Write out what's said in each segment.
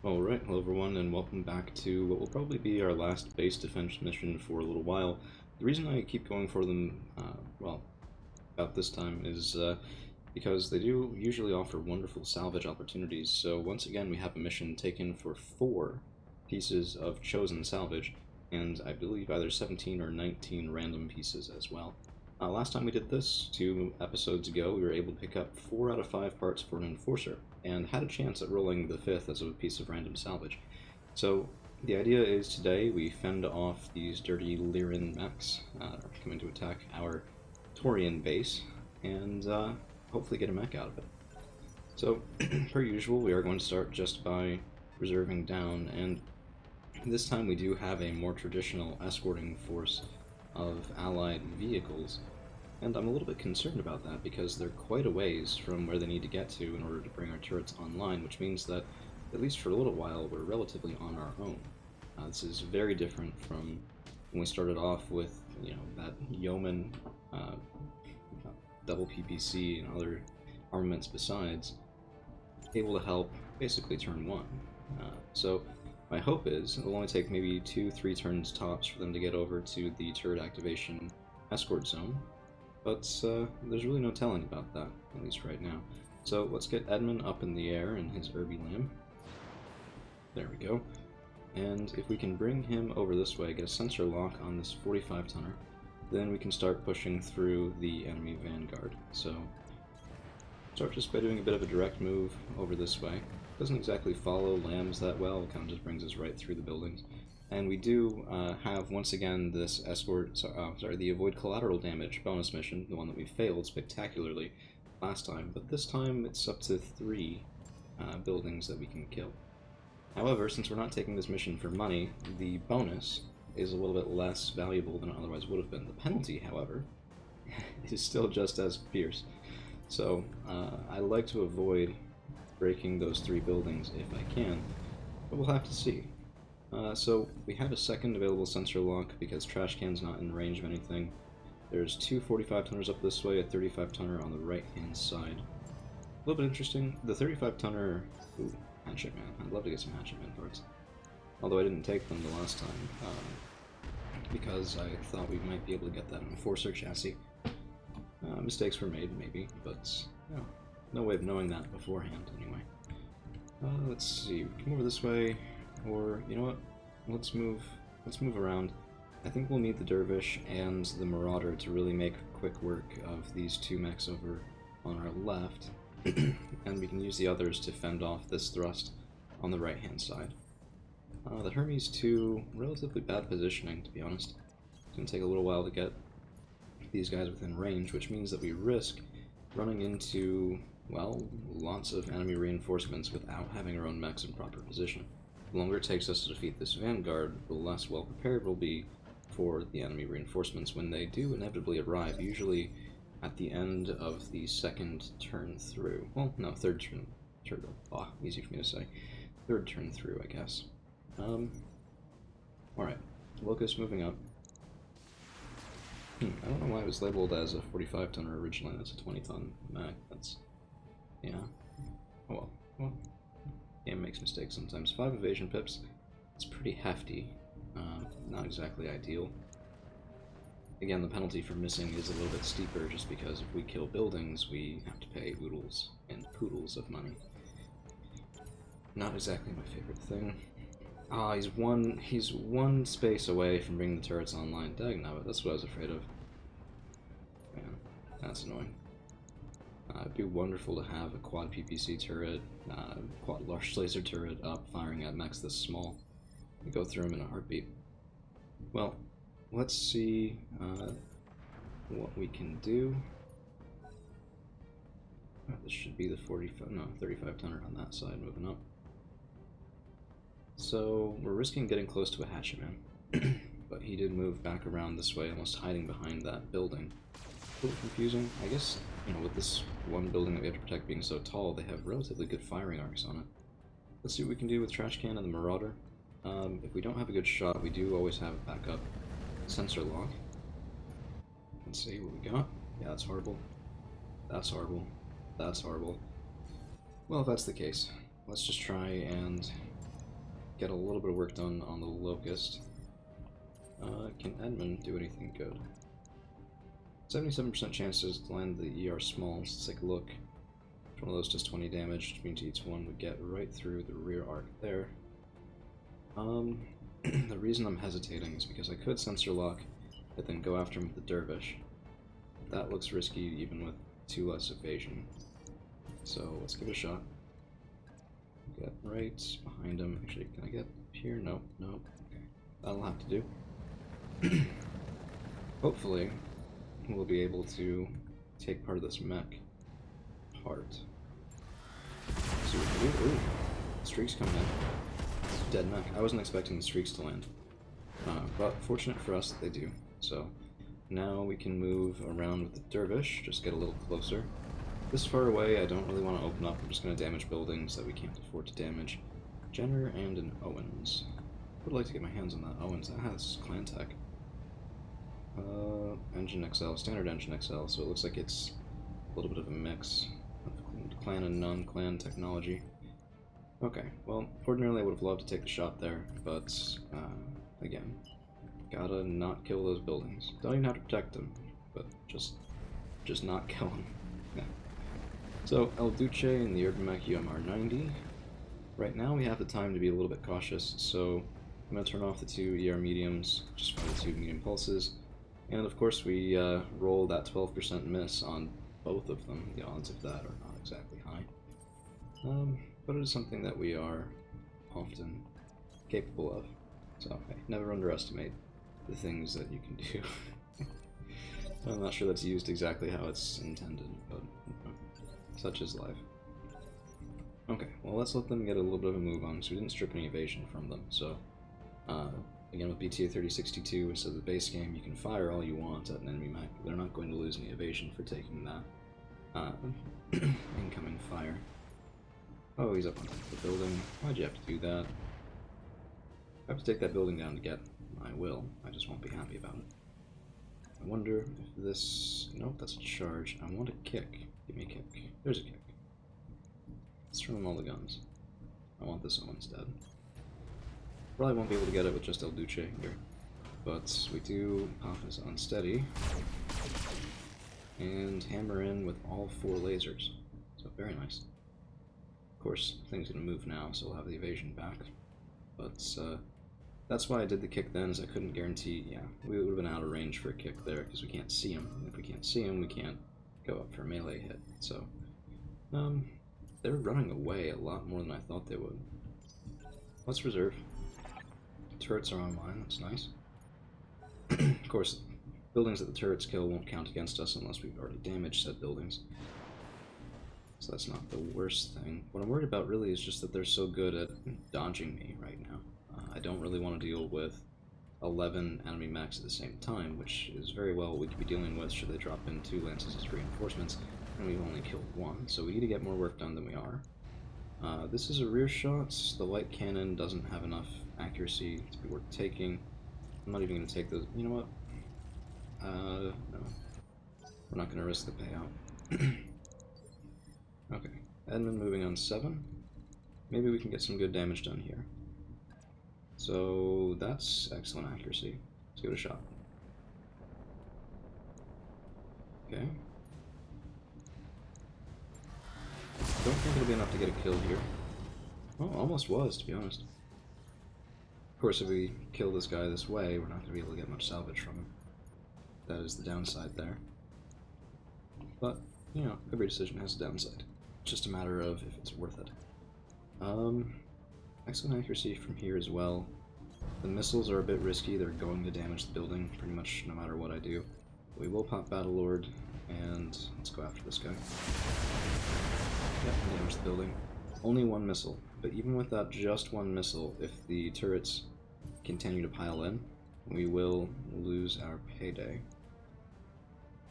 Alright, hello everyone, and welcome back to what will probably be our last base defense mission for a little while. The reason I keep going for them, about this time is because they do usually offer wonderful salvage opportunities. So once again, we have a mission taken for 4 pieces of chosen salvage, and I believe either 17 or 19 random pieces as well. Last time we did this, 2 episodes ago, we were able to pick up 4 out of 5 parts for an Enforcer, and had a chance at rolling the 5th as a piece of random salvage. So the idea is today we fend off these dirty Lyran mechs coming to attack our Taurian base, and hopefully get a mech out of it. So, per usual, we are going to start just by reserving down, and this time we do have a more traditional escorting force of allied vehicles, and I'm a little bit concerned about that because they're quite a ways from where they need to get to in order to bring our turrets online, which means that, at least for a little while, we're relatively on our own. This is very different from when we started off with, that yeoman double PPC and other armaments besides, able to help basically turn 1. So my hope is it'll only take maybe 2-3 turns tops for them to get over to the turret activation escort zone, but there's really no telling about that, at least right now. So let's get Edmund up in the air in his Irby Lamb. There we go. And if we can bring him over this way, get a sensor lock on this 45-tonner, then we can start pushing through the enemy vanguard. So start just by doing a bit of a direct move over this way. Doesn't exactly follow lambs that well, it kind of just brings us right through the buildings. And we do have, once again, this the avoid collateral damage bonus mission, the one that we failed spectacularly last time, but this time it's up to 3 buildings that we can kill. However, since we're not taking this mission for money, the bonus is a little bit less valuable than it otherwise would have been. The penalty, however, is still just as fierce. So I like to avoid breaking those 3 buildings if I can, but we'll have to see. So we have a second available sensor lock because trash can's not in range of anything. There's 2 45-tonners up this way, a 35-tonner on the right-hand side. A little bit interesting, the 35-tonner... Ooh, hatchet man. I'd love to get some hatchet man parts. Although I didn't take them the last time, because I thought we might be able to get that Enforcer chassis. Mistakes were made, maybe, but no way of knowing that beforehand, anyway. Let's see, come over this way, or, you know what, let's move around. I think we'll need the Dervish and the Marauder to really make quick work of these 2 mechs over on our left, and we can use the others to fend off this thrust on the right-hand side. The Hermes 2, relatively bad positioning, to be honest. It's going to take a little while to get these guys within range, which means that we risk running into, well, lots of enemy reinforcements without having our own mechs in proper position. The longer it takes us to defeat this vanguard, the less well prepared we'll be for the enemy reinforcements when they do inevitably arrive, usually at the end of the second turn through. Well, no, third turn. Easy for me to say. Third turn through, I guess. Alright, Locust moving up. I don't know why it was labeled as a 45-tonner originally. That's a 20-ton mech. That's... yeah. Oh well. Game makes mistakes sometimes. 5 evasion pips. It's pretty hefty. Not exactly ideal. Again, the penalty for missing is a little bit steeper just because if we kill buildings, we have to pay oodles and poodles of money. Not exactly my favorite thing. He's one space away from bringing the turrets online. Dagnabbit, that's what I was afraid of. Man, that's annoying. It'd be wonderful to have a quad PPC turret, quad large laser turret up, firing at mechs this small. We go through them in a heartbeat. Well, let's see what we can do. This should be the 35-tonner on that side, moving up. So, we're risking getting close to a hatchet man, but he did move back around this way, almost hiding behind that building. A little confusing. I guess, with this one building that we have to protect being so tall, they have relatively good firing arcs on it. Let's see what we can do with Trash Can and the Marauder. If we don't have a good shot, we do always have a backup sensor lock. Let's see what we got. Yeah, that's horrible. That's horrible. That's horrible. Well, if that's the case, let's just try and get a little bit of work done on the Locust. Can Edmund do anything good? 77% chances to land the ER smalls. Let's take a look. Each one of those does 20 damage, which means each one would get right through the rear arc there. The reason I'm hesitating is because I could sensor lock, but then go after him with the dervish. That looks risky even with 2 less evasion. So let's give it a shot. Get right behind him. Actually, can I get here? No, no. Okay, that'll have to do. Hopefully, we'll be able to take part of this mech apart. See what we can do. Ooh, streaks coming in. Dead mech. I wasn't expecting the streaks to land. But fortunate for us that they do. So now we can move around with the dervish, just get a little closer. This far away, I don't really want to open up. I'm just going to damage buildings that we can't afford to damage. Jenner and an Owens. I would like to get my hands on that Owens. That has clan tech. Engine XL, standard engine XL, so it looks like it's a little bit of a mix of clan and non-clan technology. Okay, well, ordinarily I would have loved to take the shot there, but, again, gotta not kill those buildings. Don't even have to protect them, but just not kill them. Yeah. So, El Duce and the Urban Mech UMR-90. Right now we have the time to be a little bit cautious, so I'm going to turn off the 2 ER mediums, just fire the 2 medium pulses, and of course we roll that 12% miss on both of them. The odds of that are not exactly high. But it is something that we are often capable of. So, hey, never underestimate the things that you can do. I'm not sure that's used exactly how it's intended, but you know, such is life. Okay, well let's let them get a little bit of a move on, so we didn't strip any evasion from them. So, again with BTA 3062, instead of the base game, you can fire all you want at an enemy mech. They're not going to lose any evasion for taking that incoming fire. Oh, he's up on the building. Why'd you have to do that? If I have to take that building down to get, I will. I just won't be happy about it. I wonder if this... Nope, that's a charge. I want a kick. Give me a kick. There's a kick. Let's turn them all the guns. I want this one instead. Probably won't be able to get it with just El Duce here. But we do pop his unsteady. And hammer in with all 4 lasers. So very nice. Of course, thing's gonna move now, so we'll have the evasion back. But that's why I did the kick then, is I couldn't guarantee, yeah, we would have been out of range for a kick there, because we can't see him. And if we can't see him, we can't go up for a melee hit. So, they're running away a lot more than I thought they would. Let's reserve. Turrets are online, that's nice. Of course, buildings that the turrets kill won't count against us unless we've already damaged said buildings. So that's not the worst thing. What I'm worried about really is just that they're so good at dodging me right now. I don't really want to deal with 11 enemy mechs at the same time, which is very well what we could be dealing with should they drop in 2 lances as reinforcements, and we've only killed 1. So we need to get more work done than we are. This is a rear shot. The light cannon doesn't have enough accuracy to be worth taking. I'm not even going to take those. You know what? No. We're not going to risk the payout. Okay, Edmund moving on 7. Maybe we can get some good damage done here. So that's excellent accuracy. Let's give it a shot. Okay. Don't think it'll be enough to get a kill here. Oh, almost was, to be honest. Of course, if we kill this guy this way, we're not going to be able to get much salvage from him. That is the downside there. But, you know, every decision has a downside. It's just a matter of if it's worth it. Excellent accuracy from here as well. The missiles are a bit risky. They're going to damage the building pretty much no matter what I do. We will pop Battlelord, and let's go after this guy. Yep, damage the building. Only 1 missile, but even with that just 1 missile, if the turrets continue to pile in, we will lose our payday.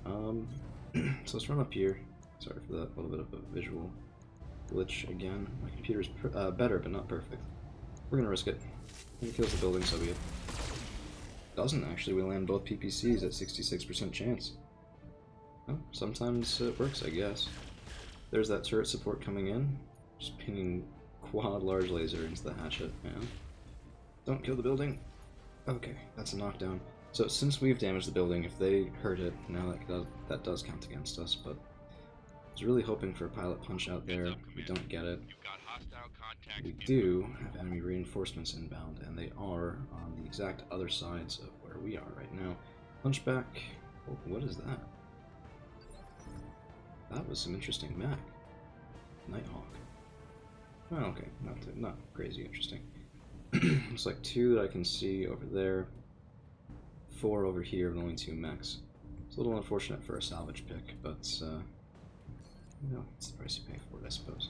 So let's run up here. Sorry for that little bit of a visual glitch again. My computer's better, but not perfect. We're gonna risk it. If it kills the building, so be it. Doesn't actually. We land both PPCs at 66% chance. Well, sometimes it works, I guess. There's that turret support coming in. Just pinging quad large laser into the hatchet, man. Don't kill the building. Okay, that's a knockdown. So since we've damaged the building, if they hurt it, now that does count against us, but I was really hoping for a pilot punch out there. We don't get it. We do have enemy reinforcements inbound, and they are on the exact other sides of where we are right now. Punchback. Oh, what is that? That was some interesting Mac. Nighthawk. Oh, okay, not crazy interesting. Looks like 2 that I can see over there. 4 over here with only 2 mechs. It's a little unfortunate for a salvage pick, but you know, it's the price you pay for it, I suppose.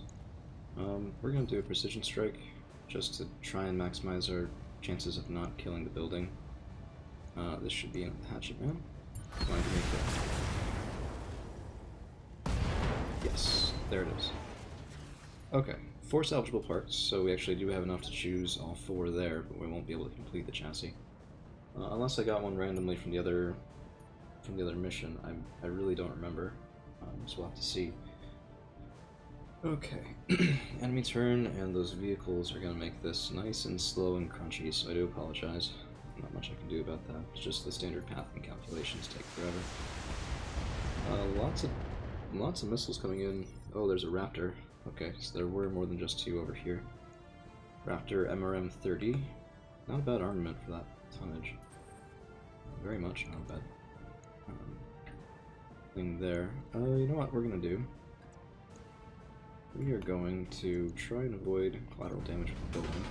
We're gonna do a precision strike just to try and maximize our chances of not killing the building. This should be in the hatchet man. Going to make that. Yes, there it is. Okay, 4 salvageable parts, so we actually do have enough to choose all 4 there, but we won't be able to complete the chassis. Unless I got one randomly from the other mission, I really don't remember. So we'll have to see. Okay, enemy turn, and those vehicles are going to make this nice and slow and crunchy, so I do apologize. Not much I can do about that. It's just the standard path and calculations take forever. Lots of missiles coming in. Oh, there's a Raptor. Okay, so there were more than just 2 over here. Raptor MRM-30. Not a bad armament for that tonnage. Very much not a bad thing there. You know what we're going to do? We are going to try and avoid collateral damage from the building,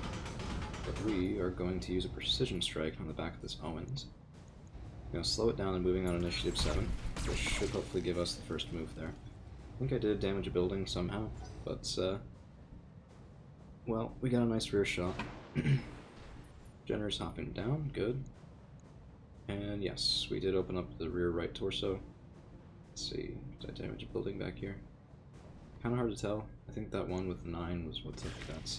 but we are going to use a precision strike on the back of this Owens. I'm going to slow it down and moving on initiative 7, which should hopefully give us the first move there. I think I did damage a building somehow, but well, we got a nice rear shot. Jenner's hopping down, good. And yes, we did open up the rear right torso. Let's see, did I damage a building back here? Kind of hard to tell. I think that one with 9 was what took that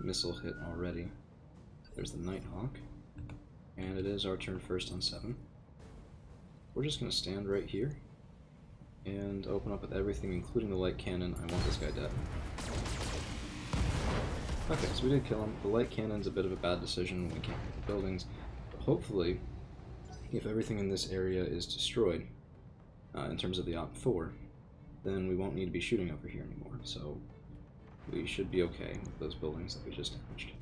missile hit already. There's the Nighthawk. And it is our turn first on 7. We're just going to stand right here and open up with everything, including the light cannon. I want this guy dead. Okay, so we did kill him. The light cannon's a bit of a bad decision when we can't hit the buildings, but hopefully, if everything in this area is destroyed, in terms of the Op-4, then we won't need to be shooting over here anymore, so we should be okay with those buildings that we just damaged.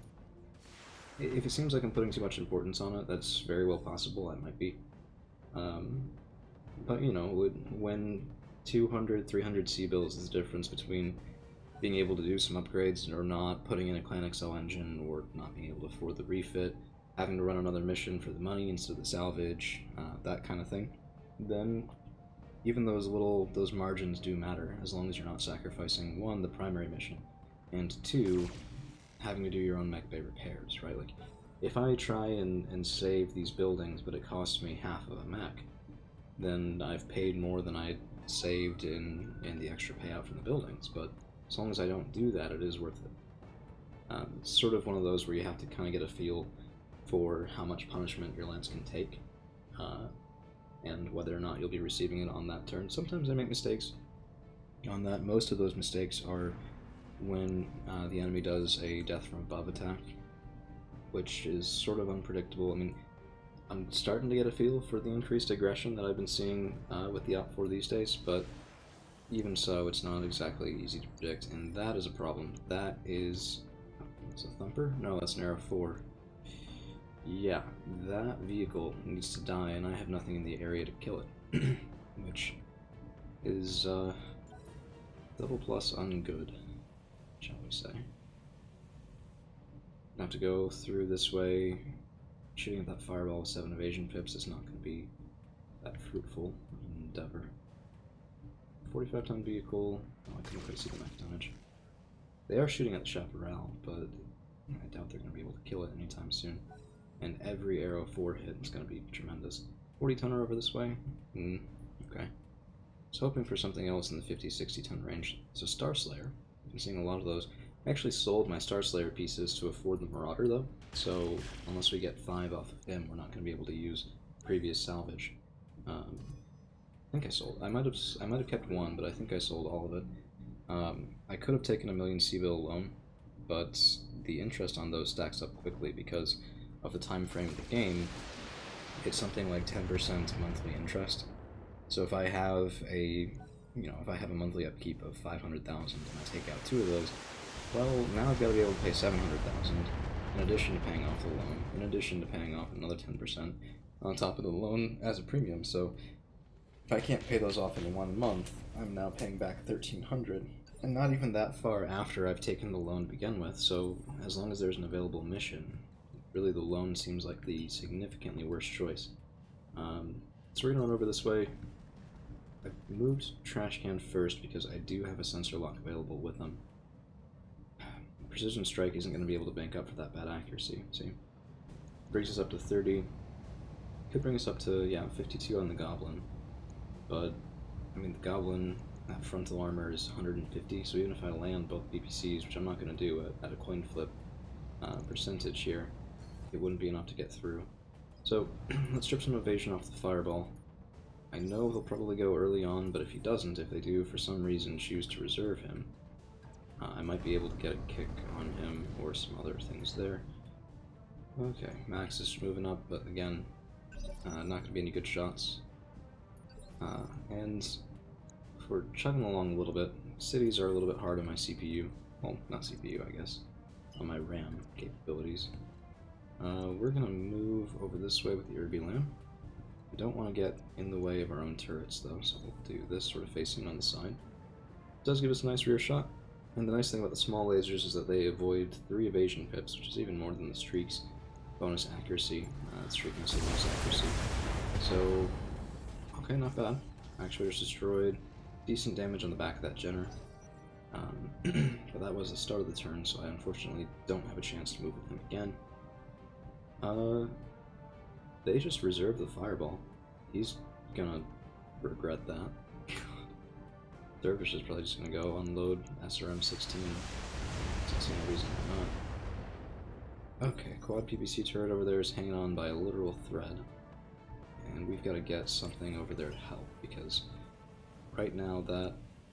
If it seems like I'm putting too much importance on it, that's very well possible, I might be. But, you know, when 200, 300 C-bills is the difference between being able to do some upgrades or not, putting in a Clan XL engine, or not being able to afford the refit, having to run another mission for the money instead of the salvage, that kind of thing, then even those margins do matter, as long as you're not sacrificing, 1, the primary mission, and 2, having to do your own mech bay repairs, right? Like, if I try and save these buildings, but it costs me half of a mech, then I've paid more than I saved in the extra payout from the buildings, but as long as I don't do that, it is worth it. It's sort of one of those where you have to kind of get a feel for how much punishment your lance can take, and whether or not you'll be receiving it on that turn. Sometimes I make mistakes on that. Most of those mistakes are when the enemy does a death from above attack, which is sort of unpredictable. I mean, I'm starting to get a feel for the increased aggression that I've been seeing with the Op-4 these days, but even so, it's not exactly easy to predict, and that is a problem. That is... It's a Thumper? No, that's an Arrow 4. Yeah, that vehicle needs to die, and I have nothing in the area to kill it, which is double plus ungood, shall we say. I have to go through this way. Shooting at that fireball with 7 evasion pips is not going to be that fruitful endeavor. 45-ton vehicle. Oh, I couldn't quite see the mech damage. They are shooting at the Chaparral, but I doubt they're going to be able to kill it anytime soon. And every Arrow 4 hit is going to be tremendous. 40-tonner over this way? Okay. I was hoping for something else in the 50-60-ton range. So Star Slayer. I've been seeing a lot of those. I actually sold my Star Slayer pieces to afford the Marauder, though. So unless we get 5 off of him, we're not going to be able to use previous salvage. I think I sold. I might have kept 1, but I think I sold all of it. I could have taken a million C-bill alone, but the interest on those stacks up quickly because of the time frame of the game. It's something like 10% monthly interest. So if I have a monthly upkeep of 500,000 and I take out 2 of those, well, now I've got to be able to pay 700,000 in addition to paying off the loan, in addition to paying off another 10% on top of the loan as a premium. So if I can't pay those off in 1 month, I'm now paying back 1,300, and not even that far after I've taken the loan to begin with. So as long as there's an available mission, really the loan seems like the significantly worse choice. So we're gonna run over this way. I've moved Trash Can first because I do have a sensor lock available with them. Precision Strike isn't going to be able to bank up for that bad accuracy, see? Brings us up to 30. Could bring us up to, yeah, 52 on the Goblin. But, I mean, the Goblin, that frontal armor is 150, so even if I land both BPCs, which I'm not going to do at a coin flip percentage here, it wouldn't be enough to get through. So, let's strip some evasion off the Fireball. I know he'll probably go early on, but if he doesn't, if they do for some reason choose to reserve him, I might be able to get a kick on him or some other things there. Okay, Max is moving up, but again, not going to be any good shots. And if we're chugging along a little bit, cities are a little bit hard on my CPU. Well, not CPU, I guess. On my RAM capabilities. We're going to move over this way with the Irby Lamb. We don't want to get in the way of our own turrets, though, so we'll do this sort of facing on the side. It does give us a nice rear shot. And the nice thing about the small lasers is that they avoid 3 evasion pips, which is even more than the streak's bonus accuracy. Streak missile bonus accuracy. So, okay, not bad. Actuators destroyed. Decent damage on the back of that Jenner. But that was the start of the turn, so I unfortunately don't have a chance to move with him again. They just reserved the Fireball. He's gonna regret that. Dervish is probably just gonna go unload SRM-16. There's no reason why not. Okay, quad PPC turret over there is hanging on by a literal thread. And we've got to get something over there to help, because right now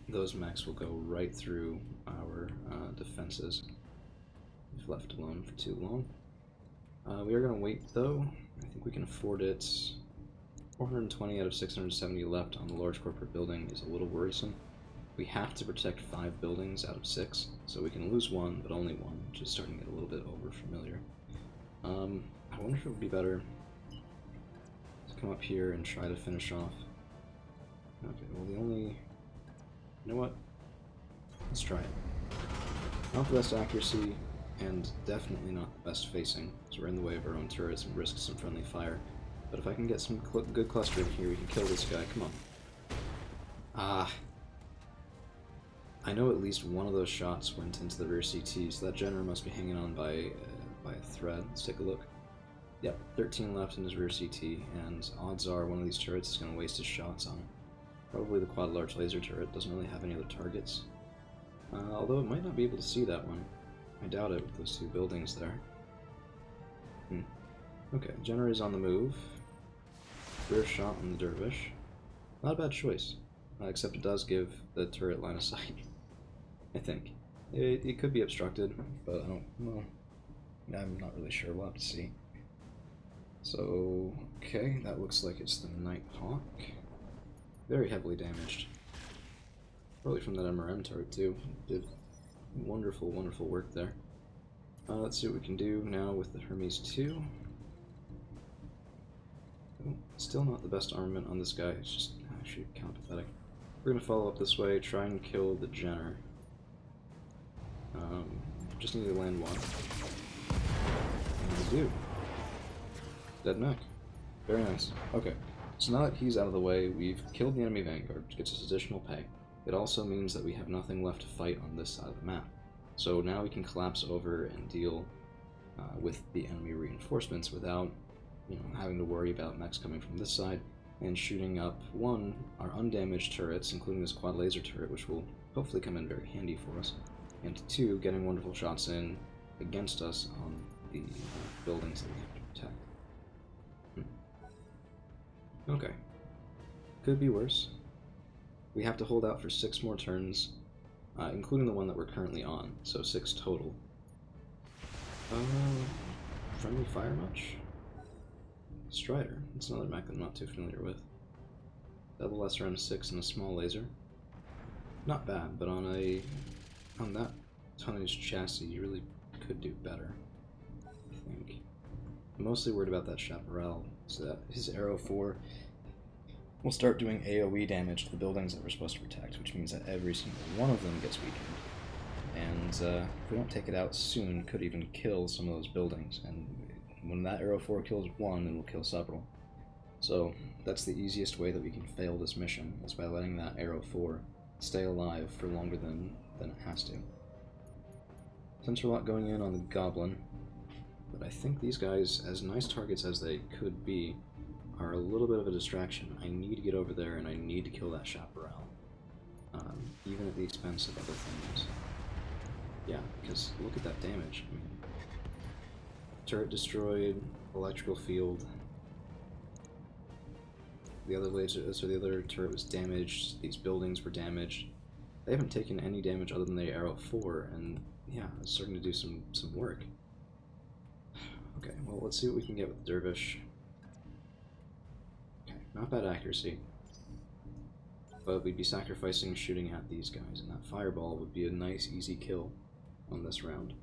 those mechs will go right through our defenses if left alone for too long. We are going to wait, though. I think we can afford it. 420 out of 670 left on the large corporate building is a little worrisome. We have to protect 5 buildings out of 6, so we can lose 1, but only 1, which is starting to get a little bit over-familiar. I wonder if it would be better to come up here and try to finish off. Okay, well the only... You know what? Let's try it. Not the best accuracy, and definitely not the best facing, so we're in the way of our own turrets and risk some friendly fire. But if I can get some good clustering here, we can kill this guy. Come on. Ah. I know at least one of those shots went into the rear CT, so that Jenner must be hanging on by a thread. Let's take a look. Yep, 13 left in his rear CT, and odds are one of these turrets is going to waste his shots on it. Probably the quad large laser turret. Doesn't really have any other targets. Although it might not be able to see that one. I doubt it with those 2 buildings there. Okay, Jenner is on the move. Rear shot on the Dervish. Not a bad choice, except it does give the turret line of sight. I think. It could be obstructed, but I don't know. I'm not really sure. We'll have to see. So, okay, that looks like it's the Nighthawk. Very heavily damaged. Probably from that MRM turret, too. Did wonderful, wonderful work there. Let's see what we can do now with the Hermes 2. Oh, still not the best armament on this guy. It's just actually kind of pathetic. We're going to follow up this way, try and kill the Jenner. Just need to land 1. And we do. Dead mech. Very nice. Okay, so now that he's out of the way, we've killed the enemy Vanguard, which gets us additional pay. It also means that we have nothing left to fight on this side of the map. So now we can collapse over and deal with the enemy reinforcements without, having to worry about mechs coming from this side and shooting up, 1, our undamaged turrets, including this quad laser turret, which will hopefully come in very handy for us, and 2, getting wonderful shots in against us on the buildings that we have to protect. Okay. Could be worse. We have to hold out for 6 more turns, including the one that we're currently on, so 6 total. Friendly fire much? Strider. It's another mech that I'm not too familiar with. Double SRM6 and a small laser. Not bad, but on that tonnage chassis, you really could do better, I think. I'm mostly worried about that Chaparral, so that his Arrow 4 will start doing AoE damage to the buildings that we're supposed to protect, which means that every single one of them gets weakened. And if we don't take it out soon, could even kill some of those buildings. And when that Arrow 4 kills one, it will kill several. So that's the easiest way that we can fail this mission, is by letting that Arrow 4 stay alive for longer than it has to. Sensor lock going in on the Goblin, but I think these guys, as nice targets as they could be, are a little bit of a distraction. I need to get over there and I need to kill that Chaparral, even at the expense of other things. Yeah, because look at that damage. I mean, turret destroyed, electrical field. The other laser, so the other turret was damaged. These buildings were damaged. They haven't taken any damage other than the Arrow 4, and yeah, it's starting to do some work. Okay, well, let's see what we can get with the Dervish. Okay, not bad accuracy. But we'd be sacrificing shooting at these guys, and that fireball would be a nice, easy kill on this round.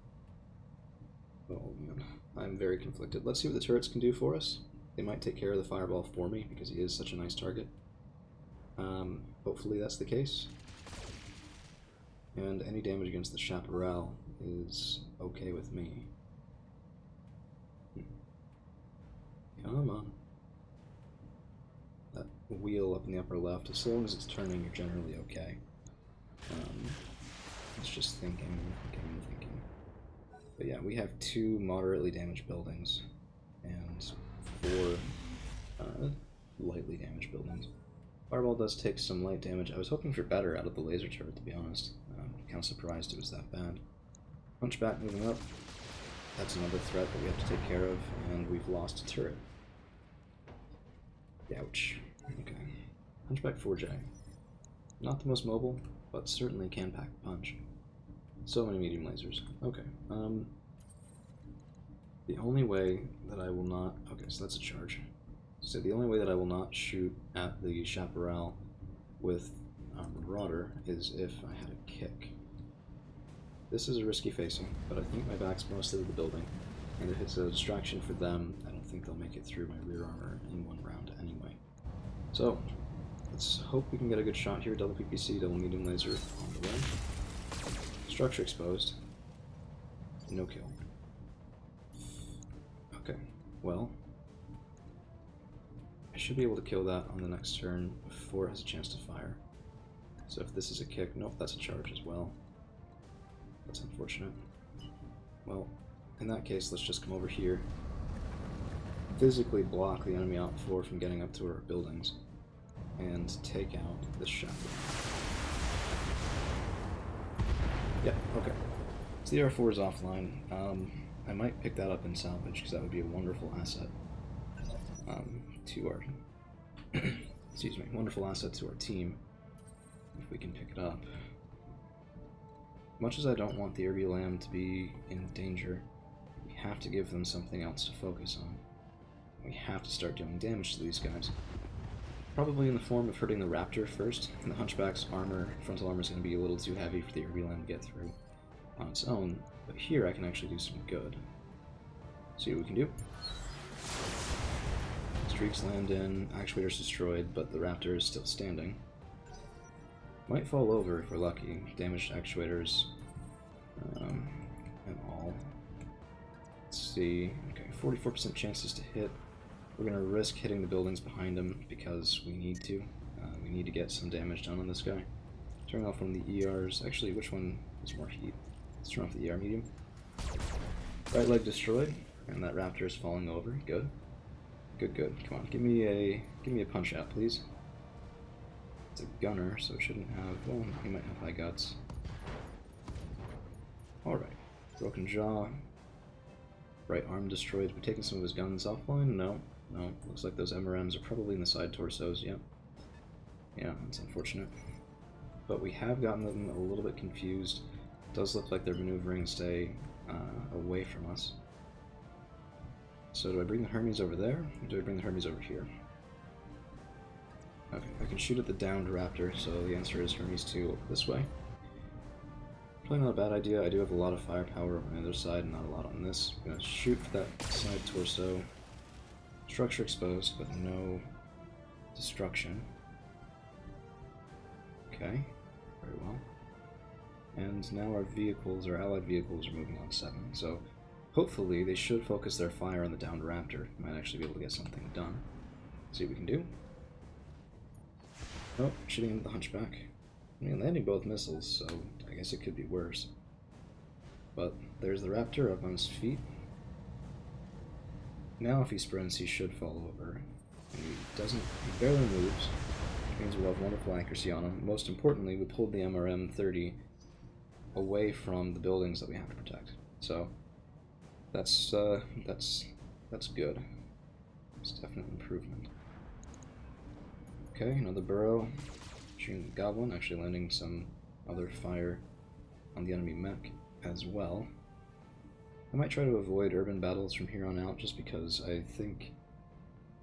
Oh man, I'm very conflicted. Let's see what the turrets can do for us. They might take care of the fireball for me, because he is such a nice target. Hopefully that's the case. And any damage against the Chaparral is okay with me. Come on. That wheel up in the upper left, as long as it's turning, you're generally okay. It's just thinking. But yeah, we have 2 moderately damaged buildings, and 4 lightly damaged buildings. Fireball does take some light damage. I was hoping for better out of the laser turret, to be honest. Kind of surprised it was that bad. Hunchback moving up. That's another threat that we have to take care of, and we've lost a turret. Ouch. Okay. Hunchback 4J. Not the most mobile, but certainly can pack a punch. So many medium lasers. Okay. The only way that I will not... Okay, so that's a charge. So the only way that I will not shoot at the Chaparral with Marauder is if I had a kick. This is a risky facing, but I think my back's mostly to the building, and if it's a distraction for them, I don't think they'll make it through my rear armor in one round anyway. So, let's hope we can get a good shot here. Double PPC, double medium laser on the way. Structure exposed. No kill. Okay, well, I should be able to kill that on the next turn before it has a chance to fire. So if this is a kick, nope, that's a charge as well. That's unfortunate. Well, in that case, let's just come over here, physically block the enemy out floor from getting up to our buildings, and take out this Chaparral. Yeah, okay. So the R4 is offline. I might pick that up in salvage, because that would be a wonderful asset to our... excuse me, wonderful asset to our team, if we can pick it up. Much as I don't want the Irby Lamb to be in danger, we have to give them something else to focus on. We have to start doing damage to these guys. Probably in the form of hurting the Raptor first, and the Hunchback's armor, frontal armor is going to be a little too heavy for the Irby Lamb to get through on its own, but here I can actually do some good. See what we can do. Streaks land in, actuator's destroyed, but the Raptor is still standing. Might fall over if we're lucky. Damaged actuators and all. Let's see. Okay, 44% chances to hit. We're going to risk hitting the buildings behind him because we need to. We need to get some damage done on this guy. Turning off one of the ERs. Actually, which one is more heat? Let's turn off the ER medium. Right leg destroyed, and that Raptor is falling over. Good. Good, good. Come on, give me a punch out, please. It's a gunner, so it shouldn't have... Well, he might have high guts. Alright. Broken jaw. Right arm destroyed. We're taking some of his guns offline? No. No. Looks like those MRMs are probably in the side torsos. Yep. Yeah, that's unfortunate. But we have gotten them a little bit confused. It does look like they're maneuvering to stay away from us. So do I bring the Hermes over there, or do I bring the Hermes over here? Okay, I can shoot at the downed raptor, so the answer is Hermes 2 over this way. Probably not a bad idea. I do have a lot of firepower on the other side, and not a lot on this. I'm gonna shoot for that side torso. Structure exposed, but no destruction. Okay, very well. And now our vehicles, our allied vehicles, are moving on 7. So hopefully they should focus their fire on the downed raptor. Might actually be able to get something done. See what we can do. Oh, shooting into the hunchback. I mean, landing both missiles, so I guess it could be worse. But there's the raptor up on his feet. Now if he sprints, he should fall over. And he barely moves, which means we'll have wonderful accuracy on him. Most importantly, we pulled the MRM-30 away from the buildings that we have to protect. So that's good. It's definite improvement. Okay, another burrow. Shooting the goblin, actually landing some other fire on the enemy mech as well. I might try to avoid urban battles from here on out, just because I think...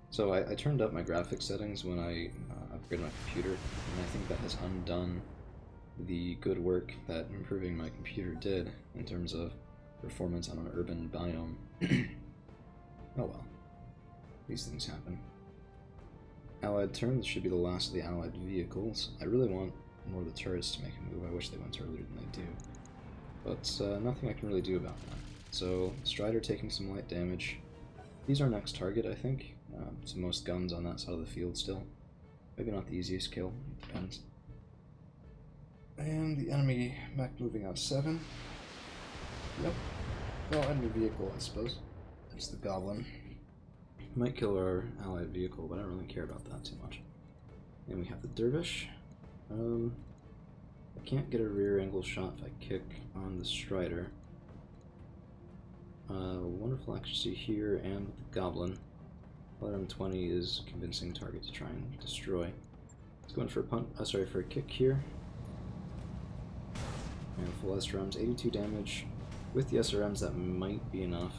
So I turned up my graphics settings when I upgraded my computer, and I think that has undone the good work that improving my computer did in terms of performance on an urban biome. Oh well. These things happen. Allied turn, this should be the last of the allied vehicles. I really want more of the turrets to make a move. I wish they went earlier than they do. But nothing I can really do about that. So, Strider taking some light damage. He's our next target, I think. So most guns on that side of the field still. Maybe not the easiest kill, depends. And the enemy mech moving out 7. Yep. Well, enemy vehicle, I suppose. That's the goblin. Might kill our allied vehicle, but I don't really care about that too much. And we have the dervish. I can't get a rear angle shot if I kick on the Strider. Wonderful accuracy here and with the goblin. LRM-20 is a convincing target to try and destroy. Let's go in for a kick here. And full SRMs, 82 damage. With the SRMs, that might be enough.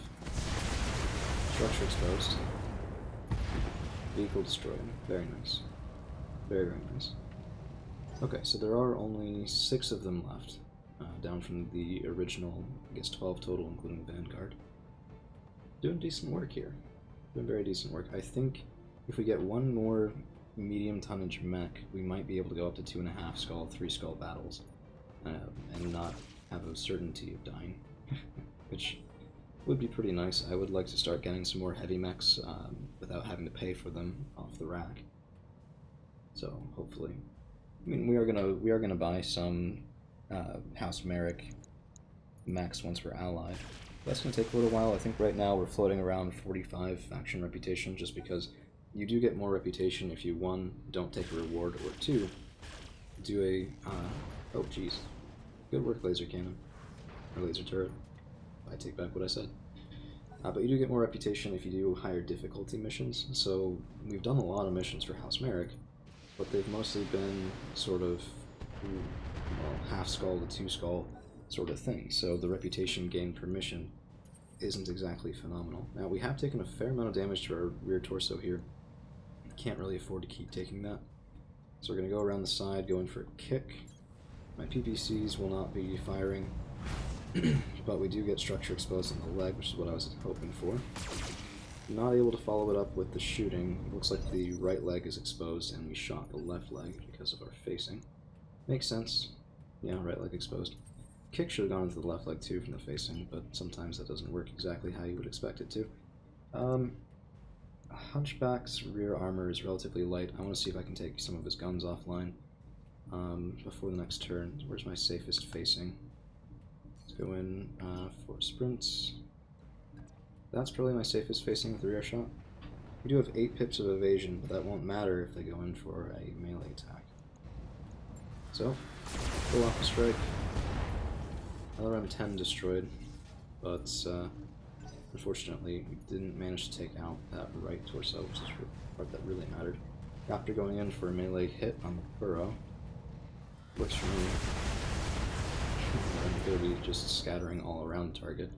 Structure exposed. Vehicle destroyed. Very nice. Very, very nice. Okay, so there are only 6 of them left, down from the original, I guess 12 total, including the Vanguard. Doing decent work here. Doing very decent work. I think if we get one more medium tonnage mech, we might be able to go up to 2.5 skull, 3 skull battles, and not have a certainty of dying, which would be pretty nice. I would like to start getting some more heavy mechs without having to pay for them off the rack. So hopefully, I mean, we are gonna buy some House Merrick mechs once we're allied. That's gonna take a little while. I think right now we're floating around 45 faction reputation, just because you do get more reputation if you 1, don't take a reward, or 2, do a oh geez, good work laser cannon or laser turret. I take back what I said. But you do get more reputation if you do higher difficulty missions. So we've done a lot of missions for House Merrick, but they've mostly been sort of, well, half skull to 2 skull sort of thing. So the reputation gained per mission isn't exactly phenomenal. Now we have taken a fair amount of damage to our rear torso here. Can't really afford to keep taking that. So we're going to go around the side, go in for a kick. My PPCs will not be firing. But we do get structure exposed in the leg, which is what I was hoping for. Not able to follow it up with the shooting. It looks like the right leg is exposed and we shot the left leg because of our facing. Makes sense. Yeah, right leg exposed. Kick should have gone into the left leg too from the facing, but sometimes that doesn't work exactly how you would expect it to. Hunchback's rear armor is relatively light. I want to see if I can take some of his guns offline before the next turn. Where's my safest facing? Go in for sprints. That's probably my safest facing with the rear shot. We do have 8 pips of evasion, but that won't matter if they go in for a melee attack. So, pull off the strike. LRM-10 destroyed, but unfortunately we didn't manage to take out that right torso, which is the part that really mattered. After going in for a melee hit on the burrow, works for me. going to be just scattering all around the target.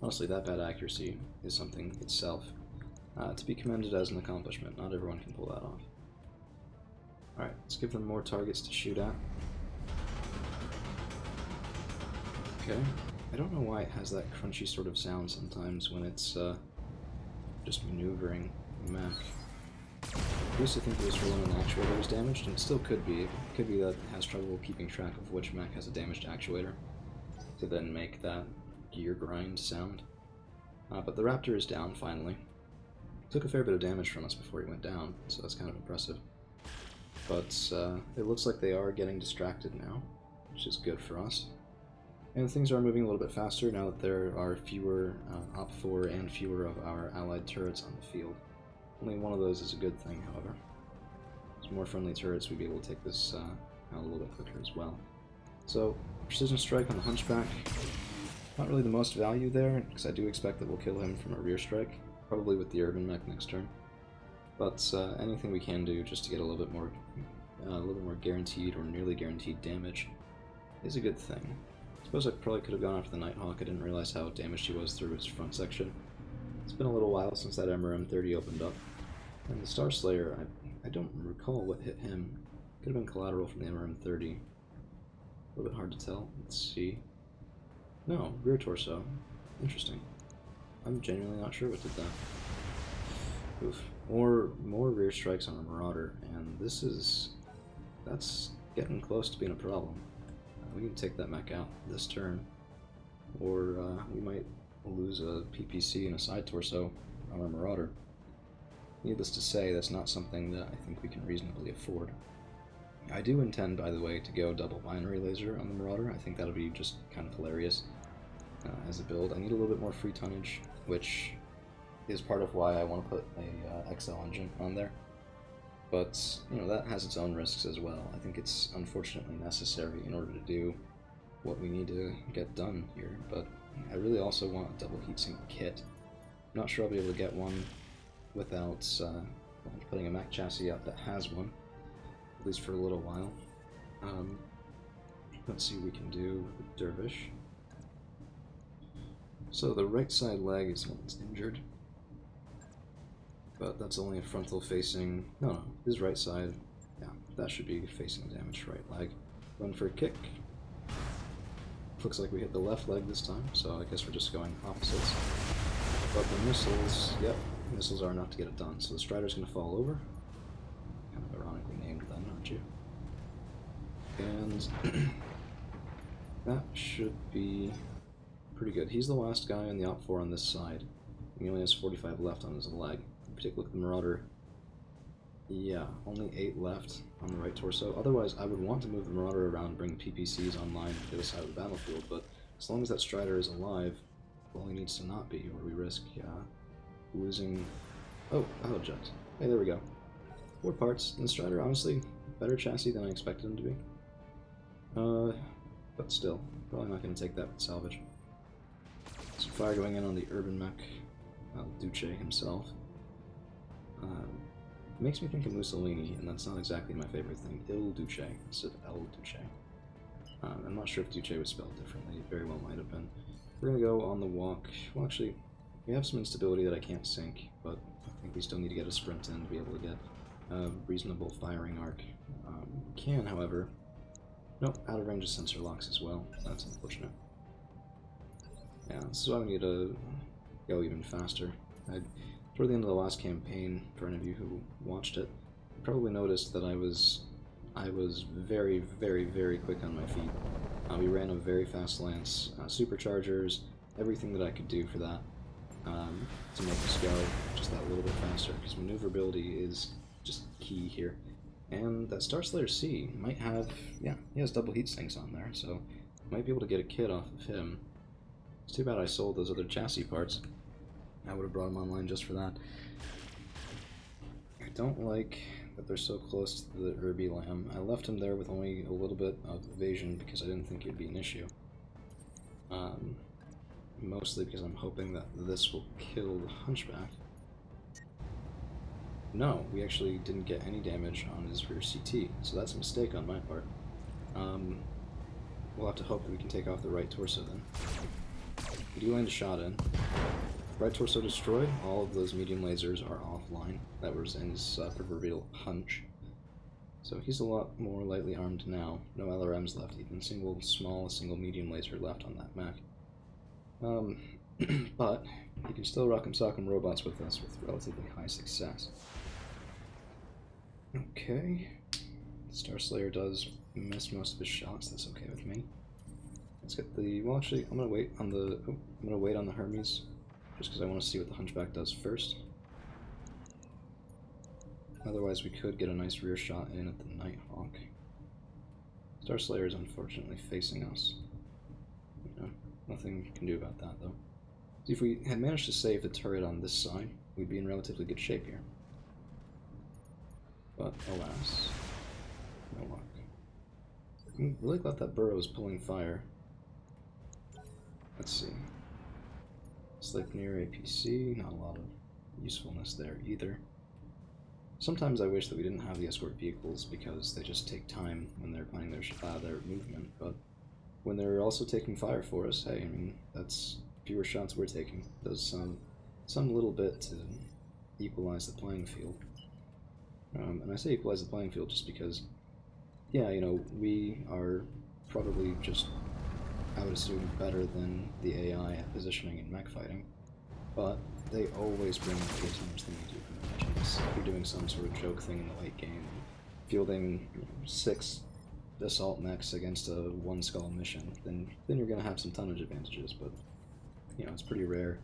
Honestly, that bad accuracy is something itself to be commended as an accomplishment. Not everyone can pull that off. Alright, let's give them more targets to shoot at. Okay. I don't know why it has that crunchy sort of sound sometimes when it's just maneuvering the mech. I used to think it was for when an actuator was damaged, and it still could be. It could be that it has trouble keeping track of which mech has a damaged actuator to then make that gear grind sound. But the Raptor is down, finally. Took a fair bit of damage from us before he went down, so that's kind of impressive. But it looks like they are getting distracted now, which is good for us. And things are moving a little bit faster now that there are fewer Op4 and fewer of our allied turrets on the field. Only one of those is a good thing, however. With more friendly turrets, we'd be able to take this out a little bit quicker as well. So, Precision Strike on the Hunchback. Not really the most value there, because I do expect that we'll kill him from a rear strike, probably with the Urban Mech next turn. But anything we can do just to get a little bit more guaranteed or nearly guaranteed damage is a good thing. I suppose I probably could have gone after the Nighthawk. I didn't realize how damaged he was through his front section. It's been a little while since that MRM-30 opened up. And the Star Slayer, I don't recall what hit him. Could have been collateral from the MRM-30. A little bit hard to tell. Let's see. No, rear torso. Interesting. I'm genuinely not sure what did that. Oof. More rear strikes on a Marauder, and that's getting close to being a problem. We can take that mech out this turn, or we might lose a PPC and a side torso on our Marauder. Needless to say, that's not something that I think we can reasonably afford. I do intend, by the way, to go double binary laser on the Marauder. I think that'll be just kind of hilarious as a build. I need a little bit more free tonnage, which is part of why I want to put a XL engine on there. But, you know, that has its own risks as well. I think it's unfortunately necessary in order to do what we need to get done here, but I really also want a double heatsink kit. I'm not sure I'll be able to get one without putting a mech chassis out that has one, at least for a little while. Let's see what we can do with the Dervish. So the right side leg is one that's injured. But that's only a frontal facing, no, his right side, yeah, that should be facing damaged right leg. Run for a kick. Looks like we hit the left leg this time, so I guess we're just going opposites. But the missiles, yep, missiles are enough to get it done. So the Strider's going to fall over. Kind of ironically named then, aren't you? And that should be pretty good. He's the last guy on the Op4 on this side. He only has 45 left on his leg. Take a look at the Marauder. Yeah, only 8 left on the right torso. Otherwise, I would want to move the Marauder around, bring PPCs online to the other side of the battlefield, but as long as that Strider is alive, well, he needs to not be, or we risk losing... Oh, battle jet. Hey, there we go. 4 parts. And the Strider, honestly, better chassis than I expected him to be. But still, probably not going to take that with salvage. Some fire going in on the Urban Mech, Duce himself. Makes me think of Mussolini, and that's not exactly my favorite thing. Il Duce instead of El Duce. I'm not sure if Duce was spelled differently. It very well might have been. We're going to go on the walk. Well, actually, we have some instability that I can't sync, but I think we still need to get a sprint in to be able to get a reasonable firing arc. We can, however... Nope, out of range of sensor locks as well. That's unfortunate. Yeah, this is why we need to go even faster. Toward the end of the last campaign, for any of you who watched it, you probably noticed that I was very, very, very quick on my feet. We ran a very fast lance, superchargers, everything that I could do for that to make us go just that little bit faster, because maneuverability is just key here. And that Star Slayer C might have, yeah, he has double heat sinks on there, so might be able to get a kit off of him. It's too bad I sold those other chassis parts. I would have brought them online just for that. I don't like that they're so close to the Irby Lamb. I left him there with only a little bit of evasion because I didn't think it would be an issue. Mostly because I'm hoping that this will kill the Hunchback. No, we actually didn't get any damage on his rear CT, so that's a mistake on my part. we'll have to hope that we can take off the right torso then. We do land a shot in. Right torso destroyed, all of those medium lasers are offline. That was in his proverbial hunch. So he's a lot more lightly armed now. No LRMs left, even single medium laser left on that mech. But he can still rock'em sock'em robots with us with relatively high success. Okay. Star Slayer does miss most of his shots, that's okay with me. Let's get the, well actually, I'm gonna wait on the Hermes, just because I want to see what the Hunchback does first. Otherwise we could get a nice rear shot in at the Nighthawk. Star Slayer is unfortunately facing us. You know, nothing we can do about that though. See, if we had managed to save the turret on this side, we'd be in relatively good shape here. But alas, no luck. I'm really glad that burrow is pulling fire. Let's see. Sleipnir APC, not a lot of usefulness there either. Sometimes I wish that we didn't have the escort vehicles because they just take time when they're planning their movement, but when they're also taking fire for us, hey, I mean, that's fewer shots we're taking. Does some little bit to equalize the playing field. And I say equalize the playing field just because, yeah, you know, we are probably just, I would assume, better than the AI at positioning and mech fighting, but they always bring the case much than we do for the matches. If you're doing some sort of joke thing in the late game, fielding 6 assault mechs against a 1 skull mission, then you're going to have some tonnage advantages, but you know, it's pretty rare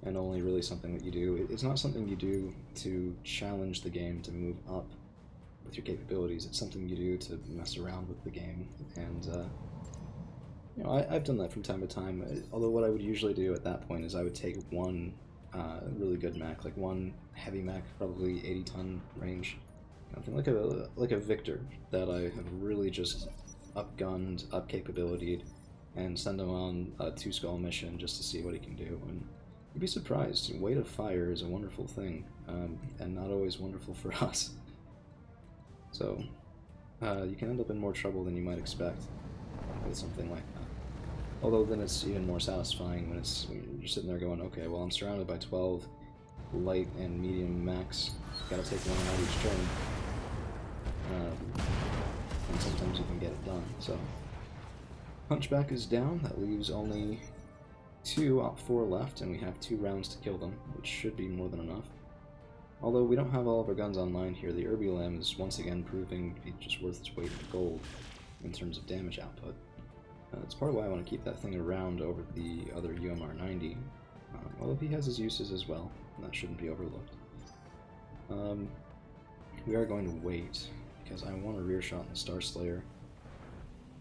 and only really something that you do. It's not something you do to challenge the game to move up with your capabilities. It's something you do to mess around with the game, and you know, I've done that from time to time, although what I would usually do at that point is I would take one really good mech, like one heavy mech, probably 80-ton range, something like a Victor that I have really just upgunned, up-capabilitied, and send him on a 2-skull mission just to see what he can do. And you'd be surprised, weight of fire is a wonderful thing, and not always wonderful for us. So, you can end up in more trouble than you might expect with something like that. Although then it's even more satisfying when you're sitting there going, okay, well I'm surrounded by 12 light and medium mechs, gotta take one out each turn, and sometimes you can get it done. So, Hunchback is down, that leaves only 2 Op-4 left, and we have 2 rounds to kill them, which should be more than enough. Although we don't have all of our guns online here, the Urbulam is once again proving to be just worth its weight in gold in terms of damage output. It's part of why I want to keep that thing around over the other UMR-90, although he has his uses as well, and that shouldn't be overlooked. We are going to wait, because I want a rear shot in the Star Slayer.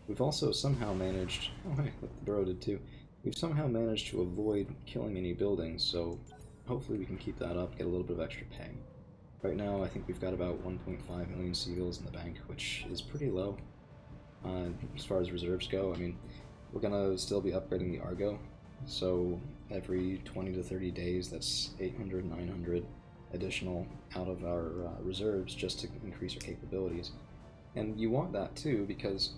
We've also somehow managed, oh hey, look, the Burrow did too, we've somehow managed to avoid killing any buildings, so hopefully we can keep that up, get a little bit of extra pay. Right now I think we've got about 1.5 million seagulls in the bank, which is pretty low. As far as reserves go, I mean, we're gonna still be upgrading the Argo, so every 20 to 30 days, that's 800, 900 additional out of our reserves just to increase our capabilities. And you want that too, because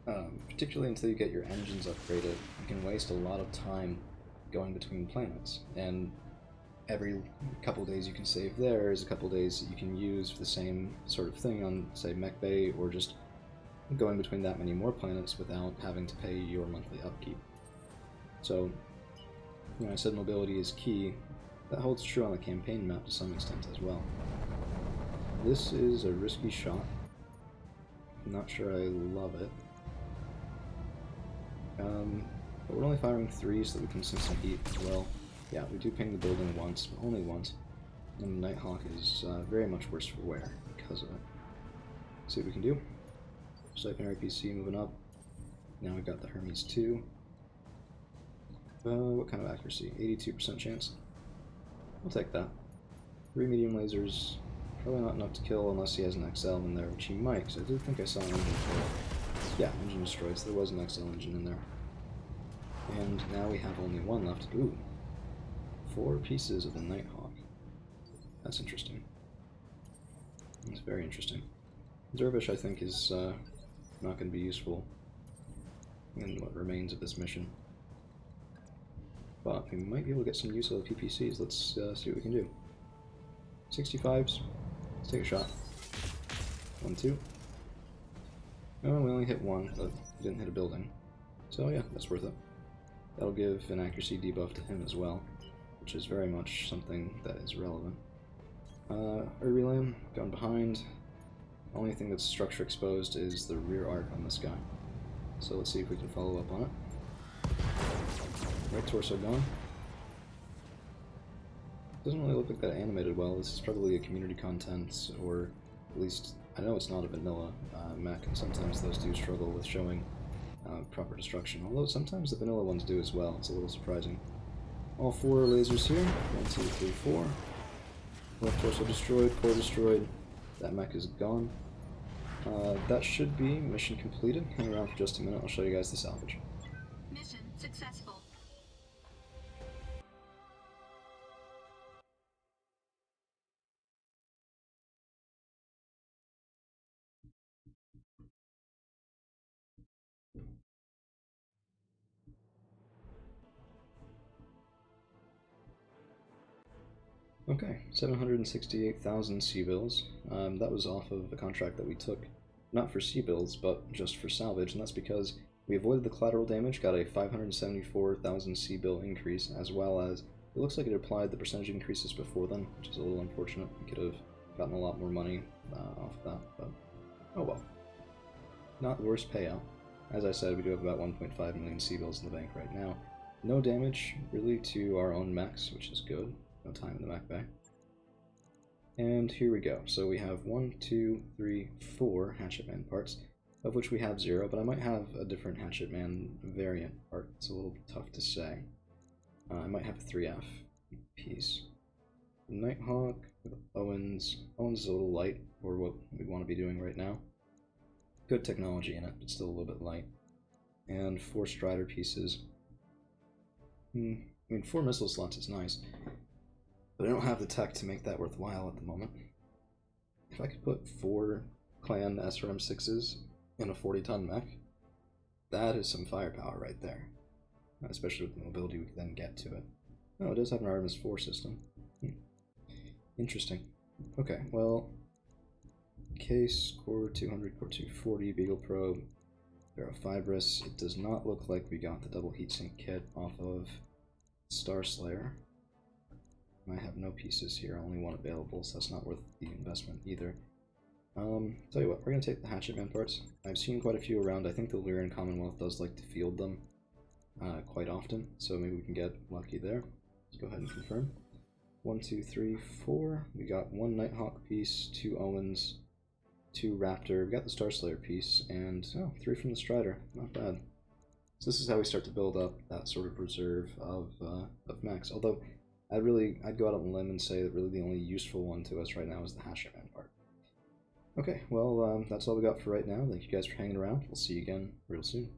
particularly until you get your engines upgraded, you can waste a lot of time going between planets, and every couple days you can save there is a couple days that you can use for the same sort of thing on, say, Mech Bay, or just going between that many more planets without having to pay your monthly upkeep. So, you know, I said mobility is key. That holds true on the campaign map to some extent as well. This is a risky shot. I'm not sure I love it. But we're only firing 3 so that we can see some heat as well. Yeah, we do ping the building once, but only once. And the Nighthawk is very much worse for wear because of it. See what we can do. Sleipnir APC moving up. Now we've got the Hermes 2. What kind of accuracy? 82% chance. I'll take that. 3 medium lasers. Probably not enough to kill unless he has an XL in there, which he might, because I did think I saw an engine destroyed. Yeah, engine destroyed, so there was an XL engine in there. And now we have only 1 left. Ooh. 4 pieces of the Nighthawk. That's interesting. That's very interesting. Dervish, I think, is not going to be useful. in what remains of this mission. But we might be able to get some use out of the PPCs. Let's see what we can do. 65s. Let's take a shot. 1, 2. Oh, we only hit one, but we didn't hit a building. So yeah, that's worth it. That'll give an accuracy debuff to him as well, which is very much something that is relevant. Urbilam, gone behind. Only thing that's structure exposed is the rear arc on this guy. So let's see if we can follow up on it. Right torso gone. Doesn't really look like that animated well. This is probably a community content, or at least I know it's not a vanilla mech, and sometimes those do struggle with showing proper destruction. Although sometimes the vanilla ones do as well. It's a little surprising. All 4 lasers here. 1, 2, 3, 4. Left torso destroyed. Core destroyed. That mech is gone. That should be mission completed. Hang around for just a minute. I'll show you guys the salvage. Mission successful. Okay, 768,000 C-bills. That was off of a contract that we took, not for C-bills, but just for salvage, and that's because we avoided the collateral damage, got a 574,000 C-bill increase, as well as it looks like it applied the percentage increases before then, which is a little unfortunate. We could have gotten a lot more money off of that, but oh well. Not the worst payout. As I said, we do have about 1.5 million C-bills in the bank right now. No damage, really, to our own mechs, which is good. No time in the mech bay. And here we go. So we have 1, 2, 3, 4 Hatchetman parts, of which we have 0, but I might have a different Hatchetman variant part. It's a little tough to say. I might have a 3F piece. Nighthawk with Owens. Owens is a little light for what we want to be doing right now. Good technology in it, but still a little bit light. And 4 Strider pieces. I mean, 4 missile slots is nice, but I don't have the tech to make that worthwhile at the moment. If I could put 4 clan SRM6s in a 40-ton mech, that is some firepower right there. Especially with the mobility we can then get to it. Oh, it does have an Artemis 4 system. Interesting. Okay, well, case, core 200, core 240, Beagle Probe, Ferrofibrous. It does not look like we got the double heatsink kit off of Star Slayer. I have no pieces here, only 1 available, so that's not worth the investment either. Tell you what, we're going to take the Hatchetman parts. I've seen quite a few around. I think the Lyrian Commonwealth does like to field them quite often, so maybe we can get lucky there. Let's go ahead and confirm. 1, 2, 3, 4. We got 1 Nighthawk piece, 2 Owens, 2 Raptor. We got the Star Slayer piece, and 3 from the Strider. Not bad. So this is how we start to build up that sort of reserve of mechs. Although I'd go out on a limb and say that really the only useful one to us right now is the Hatchetman part. Okay, well, that's all we got for right now. Thank you guys for hanging around. We'll see you again real soon.